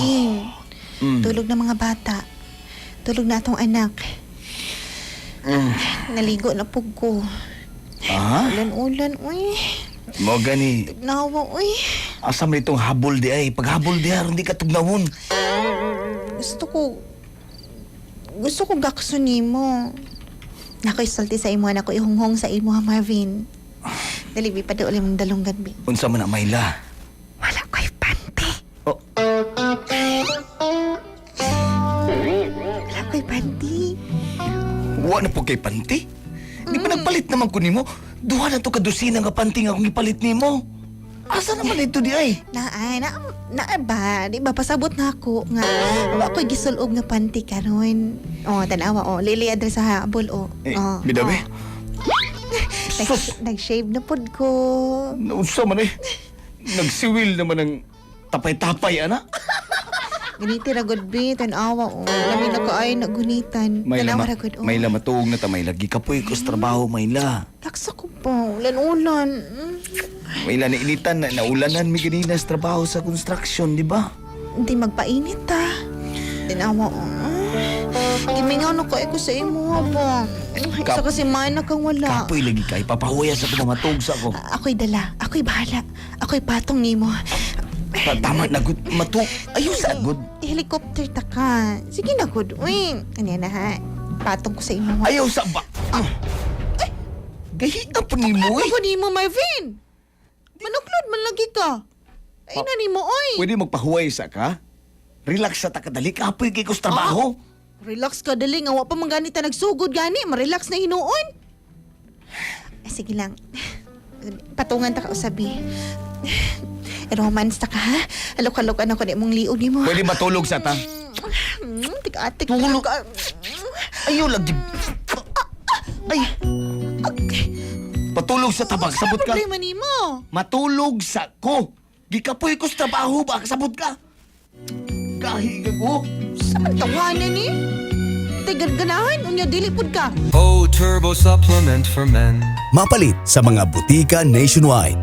Marvin. Tulog na mga bata. Tulog na atong anak. Naligo na pug ko. Ulan-ulan, uy. Mo gani. Nawa, uy. Asam na itong habol di ay. Pag habol di ay, hindi ka tugnawon. Gusto ko gakso nimo. Nako'y salti sa imo, nako'y ihunghong sa imo, ha, Marvin. Dalibi pa doon mong dalong gabi. Unsa man na Mayla? Wala ko'y panty. Oh. Wala ko'y panty. Wa na po kay panty? Di ba nagpalit naman ko nimo? Duha na to kadusina nga panty nga akong ipalit nimo. Asa naman ito di ay? Naa ba? Di ba pasabot na ako nga wa ko'y gisulog nga panty karon. Oh, tanawa, oh. Lili adres sa habol, oh. Bidabe? Nag-shave na pod ko. Unsa man eh? Nagsiwil naman ng tapay-tapay, ana? Ganiti ra gud bi, tanawa, oh. Lami na ka ay nagunitan. Tanawa ra gud, oh. Mayla matuog na ta, Mayla. Gikapoy ko sa trabaho, Mayla. Laksa ko pa, ulan-ulan. Mayla, nainitan na naulanan mi ganina sa trabaho sa construction, di ba? Hindi magpainit, ha. Tanawa, oh. Gimingaw na ko sa imo, ba? Isa kasi mana kang wala. Kapoy lagi kay papahuya sa kumamatog sa ko. Ako'y dala. Ako'y bahala. Ako'y patong nimo. Tama na gud matuk. Ayaw sa gud. Helicopter ta ka. Sige na gud. Uy, ano na ha? Patong ko sa imo. Ayaw sa ba. Gahita po ni mo eh. Ako ni mo, Marvin. Manuklod man lagi ka. Ay na ni mo, oy. Pwede magpahuway sa ka? Relax sa takadali. Kapoy kay ko sa trabaho. Relax ka, dali. Nga, wa pa man ganita nagsugod gani. Marelax na hinuon. Sige lang. Patungan ta ka usabi. Romance ta ka, ha? Alok-alok ano ko di mong liog ni mo. Pwede matulog sa ta. Tik-atik. Tulog. Ayaw lagi. Ay. Patulog sa tabag. Sabot ka. Problema ni mo. Matulog sa ko. Gikapoy ko sa trabaho ba? Sabot ka. Kahiga ko. Saan tawanan ni? Ganahan, unya dilipod ka. Oh, turbo supplement for men. Mapalit sa mga butika nationwide.